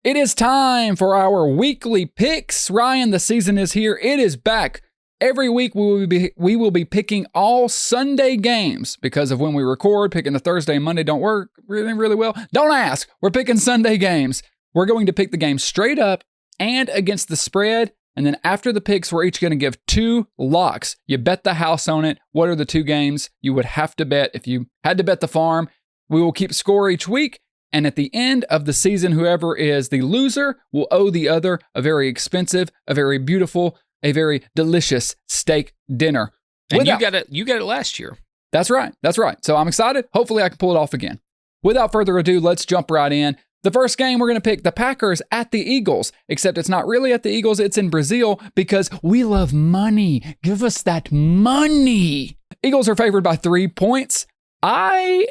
It is time for our weekly picks. Ryan, the season is here. It is back. Every week we will be picking all Sunday games because of when we record. Picking the Thursday and Monday don't work really well. Don't ask. We're picking Sunday games. We're going to pick the game straight up and against the spread. And then after the picks, we're each going to give 2 locks. You bet the house on it. What are the 2 games you would have to bet if you had to bet the farm? We will keep score each week. And at the end of the season, whoever is the loser will owe the other a very expensive, a very beautiful, a very delicious steak dinner. And you got it last year. That's right. So I'm excited. Hopefully I can pull it off again. Without further ado, let's jump right in. The first game, we're going to pick the Packers at the Eagles, except it's not really at the Eagles, it's in Brazil because we love money. Give us that money. Eagles are favored by 3 points. I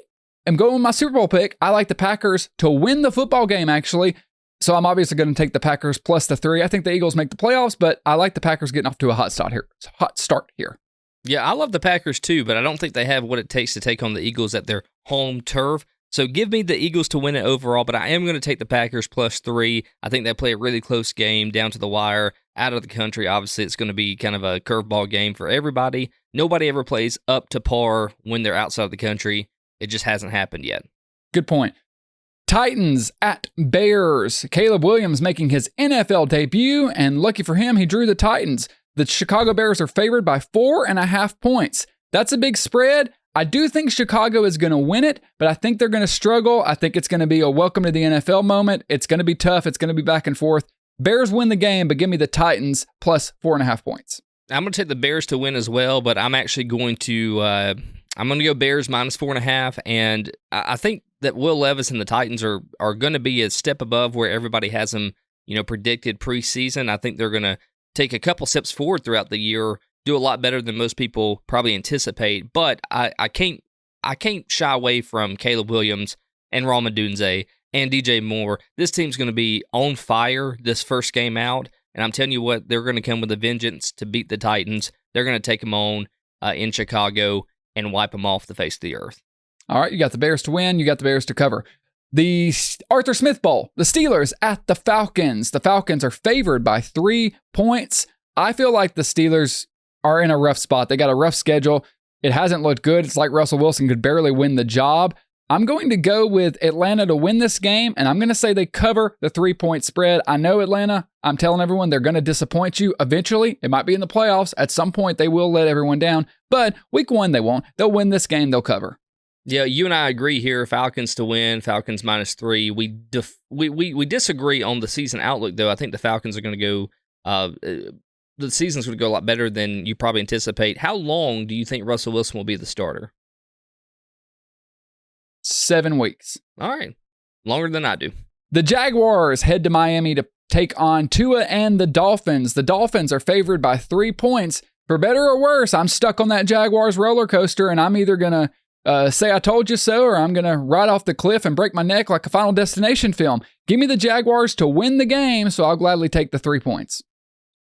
am going with my Super Bowl pick. I like the Packers to win the football game, actually. So I'm obviously going to take the Packers plus the 3. I think the Eagles make the playoffs, but I like the Packers getting off to a hot start here. Yeah, I love the Packers too, but I don't think they have what it takes to take on the Eagles at their home turf. So give me the Eagles to win it overall, but I am going to take the Packers plus 3. I think they play a really close game down to the wire, out of the country. Obviously, it's going to be kind of a curveball game for everybody. Nobody ever plays up to par when they're outside of the country. It just hasn't happened yet. Good point. Titans at Bears. Caleb Williams making his NFL debut, and lucky for him, he drew the Titans. The Chicago Bears are favored by 4.5 points. That's a big spread. I do think Chicago is going to win it, but I think they're going to struggle. I think it's going to be a welcome to the NFL moment. It's going to be tough. It's going to be back and forth. Bears win the game, but give me the Titans plus 4.5 points. I'm going to take the Bears to win as well, but I'm actually going to go Bears minus 4.5, and I think that Will Levis and the Titans are going to be a step above where everybody has them, predicted preseason. I think they're going to take a couple steps forward throughout the year, do a lot better than most people probably anticipate, but I can't shy away from Caleb Williams and Rama Dunze and DJ Moore. This team's going to be on fire this first game out, and I'm telling you what, they're going to come with a vengeance to beat the Titans. They're going to take them on in Chicago and wipe them off the face of the earth. All right, you got the Bears to win, you got the Bears to cover. The Arthur Smith Bowl, the Steelers at the Falcons. The Falcons are favored by 3 points. I feel like the Steelers are in a rough spot. They got a rough schedule. It hasn't looked good. It's like Russell Wilson could barely win the job. I'm going to go with Atlanta to win this game, and I'm going to say they cover the 3-point spread. I know Atlanta. I'm telling everyone they're going to disappoint you eventually. It might be in the playoffs. At some point, they will let everyone down, but week 1, they won't. They'll win this game. They'll cover. Yeah, you and I agree here. Falcons to win. Falcons minus 3. We disagree on the season outlook, though. I think the Falcons are going to go. The season's going to go a lot better than you probably anticipate. How long do you think Russell Wilson will be the starter? 7 weeks. All right, longer than I do. The Jaguars head to Miami to take on Tua and the Dolphins. The Dolphins are favored by 3 points. For better or worse, I'm stuck on that Jaguars roller coaster, and I'm either going to say I told you so, or I'm going to ride off the cliff and break my neck like a Final Destination film. Give me the Jaguars to win the game, so I'll gladly take the 3 points.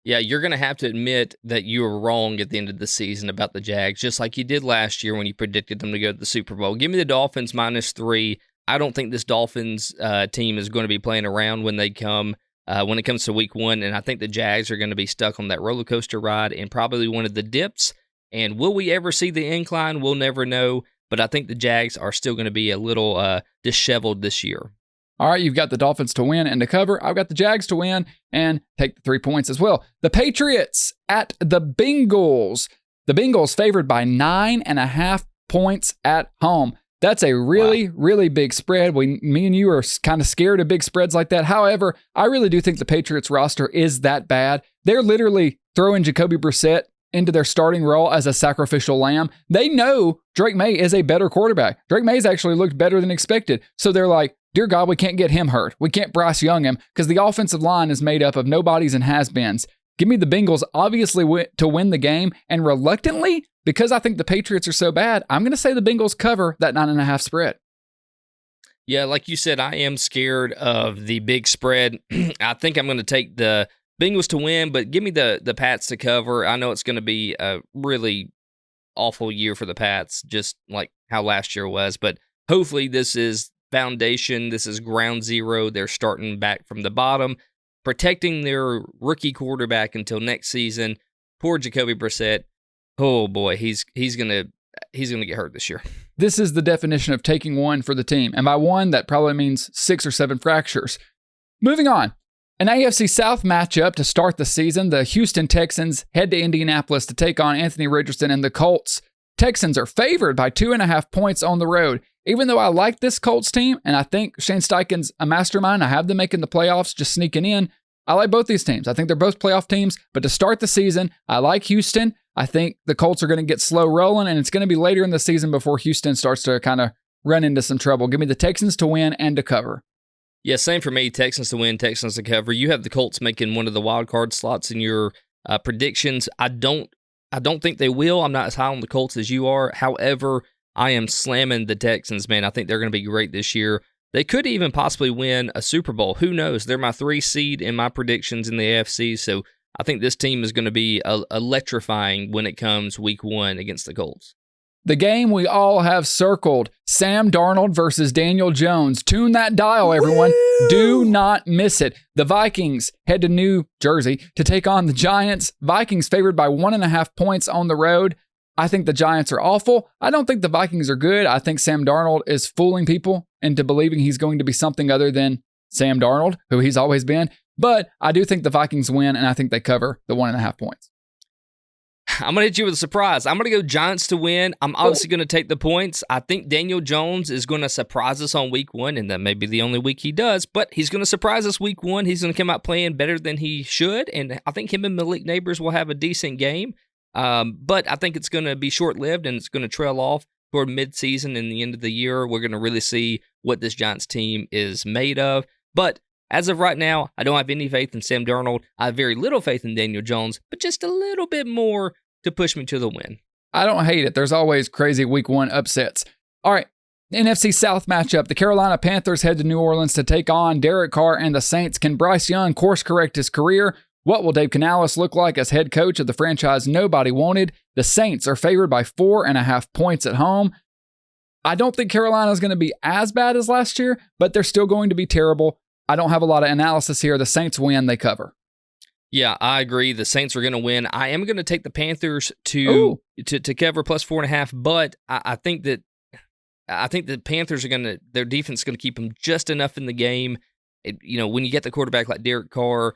Yeah, you're going to have to admit that you were wrong at the end of the season about the Jags, just like you did last year when you predicted them to go to the Super Bowl. Give me the Dolphins minus 3. I don't think this Dolphins team is going to be playing around when it comes to week 1, and I think the Jags are going to be stuck on that roller coaster ride and probably one of the dips. And will we ever see the incline? We'll never know. But I think the Jags are still going to be a little disheveled this year. All right, you've got the Dolphins to win and to cover. I've got the Jags to win and take the 3 points as well. The Patriots at the Bengals. The Bengals favored by 9.5 points at home. That's a really big spread. Me and you are kind of scared of big spreads like that. However, I really do think the Patriots roster is that bad. They're literally throwing Jacoby Brissett into their starting role as a sacrificial lamb. They know Drake May is a better quarterback. Drake May's actually looked better than expected. So they're like, dear God, we can't get him hurt. We can't Bryce Young him because the offensive line is made up of nobodies and has-beens. Give me the Bengals, obviously, to win the game. And reluctantly, because I think the Patriots are so bad, I'm going to say the Bengals cover that 9.5 spread. Yeah, like you said, I am scared of the big spread. I think I'm going to take the Bengals to win, but give me the Pats to cover. I know it's going to be a really awful year for the Pats, just like how last year was, but hopefully this is foundation. This is ground zero. They're starting back from the bottom, protecting their rookie quarterback until next season. Poor Jacoby Brissett. Oh boy, he's gonna get hurt this year. This is the definition of taking one for the team. And by one, that probably means 6 or 7 fractures. Moving on. An AFC South matchup to start the season. The Houston Texans head to Indianapolis to take on Anthony Richardson and the Colts. Texans are favored by 2.5 points on the road. Even though I like this Colts team, and I think Shane Steichen's a mastermind, I have them making the playoffs, just sneaking in. I like both these teams. I think they're both playoff teams, but to start the season, I like Houston. I think the Colts are going to get slow rolling, and it's going to be later in the season before Houston starts to kind of run into some trouble. Give me the Texans to win and to cover. Yeah, same for me. Texans to win, Texans to cover. You have the Colts making one of the wild card slots in your predictions. I don't think they will. I'm not as high on the Colts as you are. However, I am slamming the Texans, man. I think they're going to be great this year. They could even possibly win a Super Bowl. Who knows? They're my 3 seed in my predictions in the AFC, so I think this team is going to be electrifying when it comes week 1 against the Colts. The game we all have circled, Sam Darnold versus Daniel Jones. Tune that dial, everyone. Woo! Do not miss it. The Vikings head to New Jersey to take on the Giants. Vikings favored by 1.5 points on the road. I think the Giants are awful. I don't think the Vikings are good. I think Sam Darnold is fooling people into believing he's going to be something other than Sam Darnold, who he's always been. But I do think the Vikings win, and I think they cover the 1.5 points. I'm going to hit you with a surprise. I'm going to go Giants to win. I'm obviously going to take the points. I think Daniel Jones is going to surprise us on week 1, and that may be the only week he does, but he's going to surprise us week 1. He's going to come out playing better than he should, and I think him and Malik Neighbors will have a decent game. But I think it's going to be short-lived, and it's going to trail off toward mid-season and the end of the year. We're going to really see what this Giants team is made of. But as of right now, I don't have any faith in Sam Darnold. I have very little faith in Daniel Jones, but just a little bit more to push me to the win. I don't hate it. There's always crazy week 1 upsets. All right, the NFC South matchup. The Carolina Panthers head to New Orleans to take on Derek Carr and the Saints. Can Bryce Young course correct his career? What will Dave Canales look like as head coach of the franchise nobody wanted? The Saints are favored by 4.5 points at home. I don't think Carolina is going to be as bad as last year, but they're still going to be terrible. I don't have a lot of analysis here. The Saints win, they cover. Yeah, I agree. The Saints are going to win. I am going to take the Panthers to cover plus 4.5, but I think the Panthers are their defense is going to keep them just enough in the game. When you get the quarterback like Derek Carr,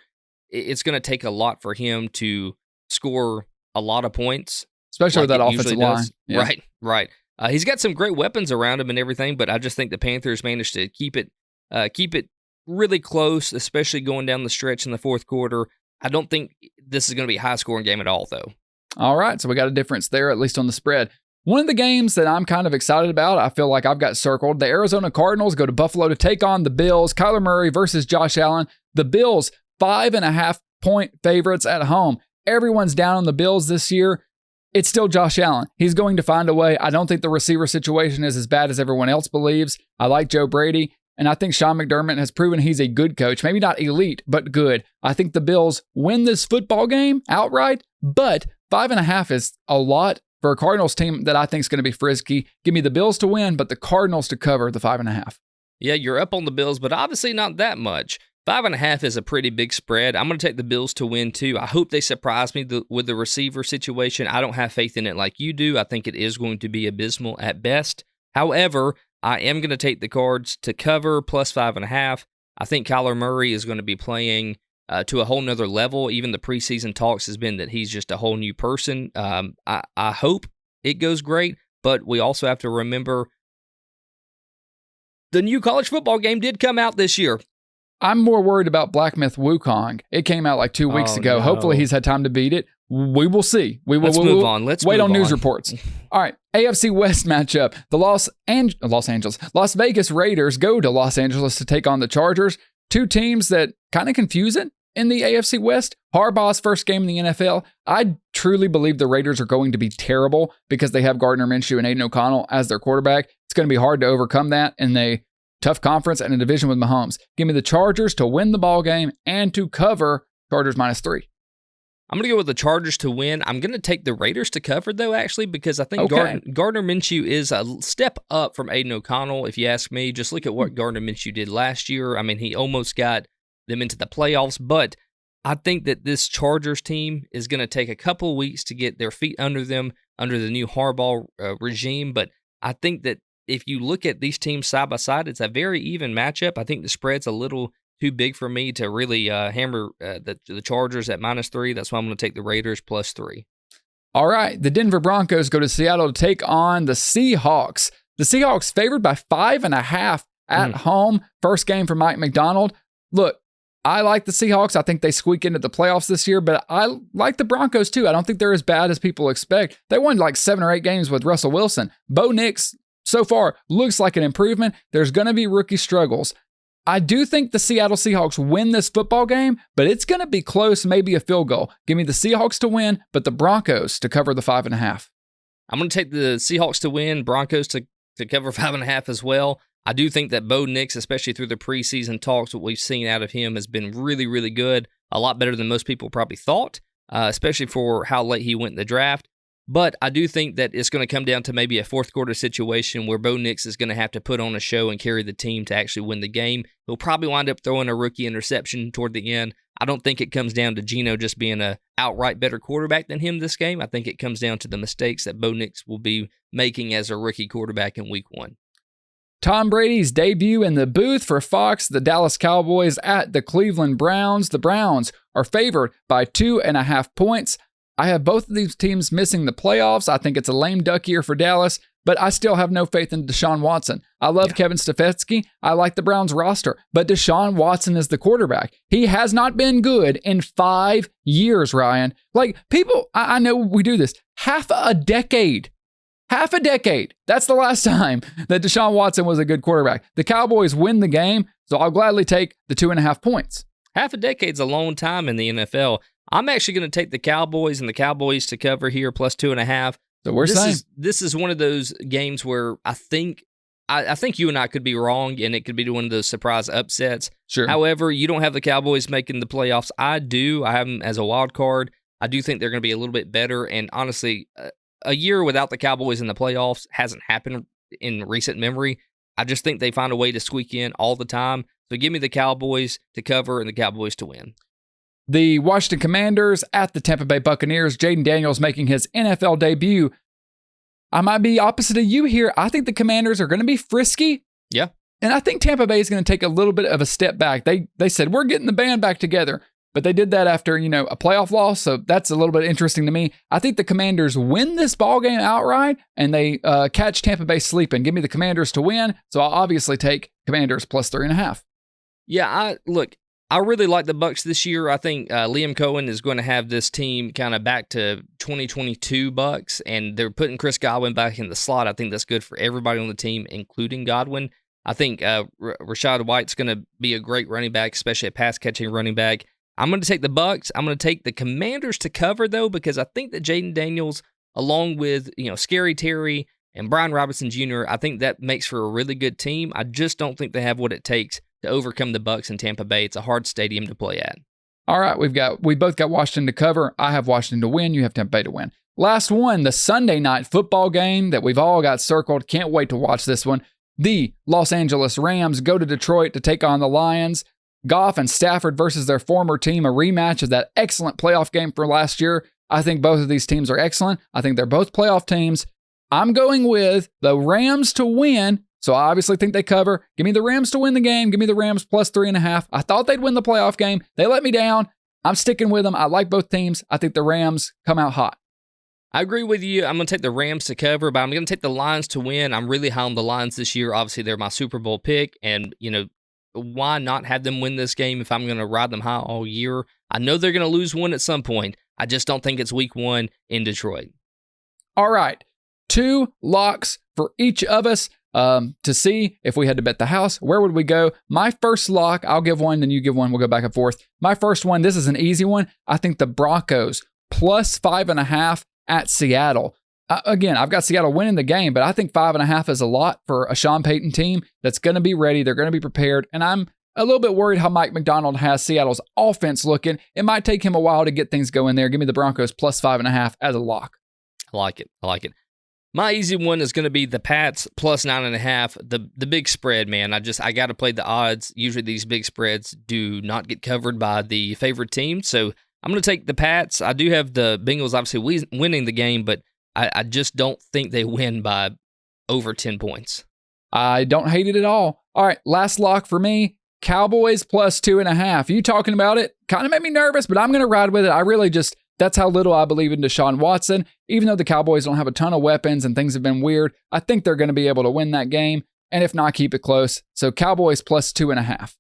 it's going to take a lot for him to score a lot of points, especially with that offensive line. Yeah. Right. He's got some great weapons around him and everything, but I just think the Panthers managed to keep it really close, especially going down the stretch in the fourth quarter. I don't think this is going to be a high-scoring game at all, though. All right, so we got a difference there, at least on the spread. One of the games that I'm kind of excited about, I feel like I've got circled, the Arizona Cardinals go to Buffalo to take on the Bills. Kyler Murray versus Josh Allen. The Bills, 5.5 point favorites at home. Everyone's down on the Bills this year. It's still Josh Allen. He's going to find a way. I don't think the receiver situation is as bad as everyone else believes. I like Joe Brady. And I think Sean McDermott has proven he's a good coach. Maybe not elite, but good. I think the Bills win this football game outright, but 5.5 is a lot for a Cardinals team that I think is going to be frisky. Give me the Bills to win, but the Cardinals to cover the 5.5. Yeah, you're up on the Bills, but obviously not that much. 5.5 is a pretty big spread. I'm going to take the Bills to win, too. I hope they surprise me with the receiver situation. I don't have faith in it like you do. I think it is going to be abysmal at best. However, I am going to take the Cards to cover plus 5.5. I think Kyler Murray is going to be playing to a whole nother level. Even the preseason talks has been that he's just a whole new person. I hope it goes great, but we also have to remember the new college football game did come out this year. I'm more worried about Black Myth Wukong. It came out like 2 weeks ago. No. Hopefully he's had time to beat it. We will see. Let's move on. Let's wait on news reports. All right. AFC West matchup. The Las Vegas Raiders go to Los Angeles to take on the Chargers. Two teams that kind of confuse it in the AFC West. Harbaugh's first game in the NFL. I truly believe the Raiders are going to be terrible because they have Gardner Minshew and Aiden O'Connell as their quarterback. It's going to be hard to overcome that in a tough conference and a division with Mahomes. Give me the Chargers to win the ball game and to cover. Chargers -3. I'm going to go with the Chargers to win. I'm going to take the Raiders to cover, though, actually, because I think Gardner Minshew is a step up from Aiden O'Connell, if you ask me. Just look at what Gardner Minshew did last year. I mean, he almost got them into the playoffs, but I think that this Chargers team is going to take a couple of weeks to get their feet under them, under the new Harbaugh regime, but I think that if you look at these teams side by side, it's a very even matchup. I think the spread's a little too big for me to really hammer the Chargers at -3. That's why I'm going to take the Raiders +3. All right, the Denver Broncos go to Seattle to take on the Seahawks. The Seahawks favored by 5.5 at home. First game for Mike McDonald. Look, I like the Seahawks. I think they squeak into the playoffs this year, but I like the Broncos too. I don't think they're as bad as people expect. They won like 7 or 8 games with Russell Wilson. Bo Nix, so far, looks like an improvement. There's going to be rookie struggles. I do think the Seattle Seahawks win this football game, but it's going to be close, maybe a field goal. Give me the Seahawks to win, but the Broncos to cover the 5.5. I'm going to take the Seahawks to win, Broncos to cover 5.5 as well. I do think that Bo Nix, especially through the preseason talks, what we've seen out of him has been really, really good. A lot better than most people probably thought, especially for how late he went in the draft. But I do think that it's going to come down to maybe a fourth quarter situation where Bo Nix is going to have to put on a show and carry the team to actually win the game. He'll probably wind up throwing a rookie interception toward the end. I don't think it comes down to Geno just being an outright better quarterback than him this game. I think it comes down to the mistakes that Bo Nix will be making as a rookie quarterback in week 1. Tom Brady's debut in the booth for Fox, the Dallas Cowboys at the Cleveland Browns. The Browns are favored by 2.5 points. I have both of these teams missing the playoffs. I think it's a lame duck year for Dallas, but I still have no faith in Deshaun Watson. I love Kevin Stefanski. I like the Browns roster, but Deshaun Watson is the quarterback. He has not been good in 5 years, Ryan. Like, people, I know we do this. Half a decade. That's the last time that Deshaun Watson was a good quarterback. The Cowboys win the game, so I'll gladly take the 2.5 points. Half a decade's a long time in the NFL. I'm actually going to take the Cowboys and the Cowboys to cover here +2.5. So we're saying this is one of those games where I think you and I could be wrong, and it could be one of those surprise upsets. Sure. However, you don't have the Cowboys making the playoffs. I do. I have them as a wild card. I do think they're going to be a little bit better. And honestly, a year without the Cowboys in the playoffs hasn't happened in recent memory. I just think they find a way to squeak in all the time. So give me the Cowboys to cover and the Cowboys to win. The Washington Commanders at the Tampa Bay Buccaneers. Jaden Daniels making his NFL debut. I might be opposite of you here. I think the Commanders are going to be frisky. Yeah. And I think Tampa Bay is going to take a little bit of a step back. They said, we're getting the band back together. But they did that after, a playoff loss. So that's a little bit interesting to me. I think the Commanders win this ballgame outright, and they catch Tampa Bay sleeping. Give me the Commanders to win. So I'll obviously take Commanders +3.5. Yeah, I really like the Bucs this year. I think Liam Cohen is going to have this team kind of back to 2022 Bucs, and they're putting Chris Godwin back in the slot. I think that's good for everybody on the team, including Godwin. I think Rachaad White's going to be a great running back, especially a pass-catching running back. I'm going to take the Bucs. I'm going to take the Commanders to cover, though, because I think that Jaden Daniels, along with Scary Terry and Brian Robinson Jr., I think that makes for a really good team. I just don't think they have what it takes to overcome the Bucs in Tampa Bay. It's a hard stadium to play at. All right, we both got Washington to cover. I have Washington to win. You have Tampa Bay to win. Last one, the Sunday night football game that we've all got circled. Can't wait to watch this one. The Los Angeles Rams go to Detroit to take on the Lions. Goff and Stafford versus their former team, a rematch of that excellent playoff game from last year. I think both of these teams are excellent. I think they're both playoff teams. I'm going with the Rams to win. So I obviously think they cover. Give me the Rams to win the game. Give me the Rams +3.5. I thought they'd win the playoff game. They let me down. I'm sticking with them. I like both teams. I think the Rams come out hot. I agree with you. I'm going to take the Rams to cover, but I'm going to take the Lions to win. I'm really high on the Lions this year. Obviously, they're my Super Bowl pick, and, why not have them win this game if I'm going to ride them high all year? I know they're going to lose one at some point. I just don't think it's week 1 in Detroit. All right. 2 locks for each of us. To see if we had to bet the house, where would we go? My first lock, I'll give one, then you give one. We'll go back and forth. My first one, this is an easy one. I think the Broncos +5.5 at Seattle. Again, I've got Seattle winning the game, but I think 5.5 is a lot for a Sean Payton team that's going to be ready. They're going to be prepared, and I'm a little bit worried how Mike McDonald has Seattle's offense looking. It might take him a while to get things going there. Give me the Broncos plus 5.5 as a lock. I like it. My easy one is going to be the Pats plus 9.5. The big spread, man. I got to play the odds. Usually these big spreads do not get covered by the favorite team. So I'm going to take the Pats. I do have the Bengals obviously winning the game, but I just don't think they win by over 10 points. I don't hate it at all. All right, last lock for me. Cowboys plus 2.5. You talking about it? Kind of made me nervous, but I'm going to ride with it. I really just... That's how little I believe in Deshaun Watson. Even though the Cowboys don't have a ton of weapons and things have been weird, I think they're going to be able to win that game. And if not, keep it close. So Cowboys plus 2.5.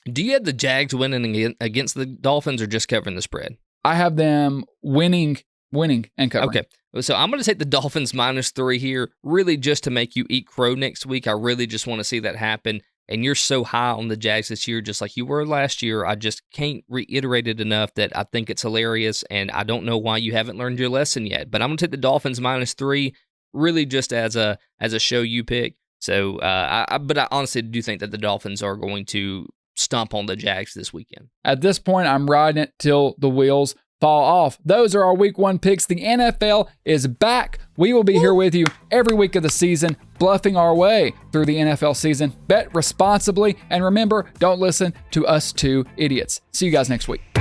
Do you have the Jags winning against the Dolphins or just covering the spread? I have them winning and covering. Okay. So I'm going to take the Dolphins -3 here, really just to make you eat crow next week. I really just want to see that happen. And you're so high on the Jags this year, just like you were last year. I just can't reiterate it enough that I think it's hilarious, and I don't know why you haven't learned your lesson yet. But I'm going to take the Dolphins -3, really just as a show you pick. So, but I honestly do think that the Dolphins are going to stomp on the Jags this weekend. At this point, I'm riding it till the wheels fall off. Those are our week 1 picks. The NFL is back. We will be here with you every week of the season, bluffing our way through the NFL season. Bet responsibly, and remember, don't listen to us two idiots. See you guys next week.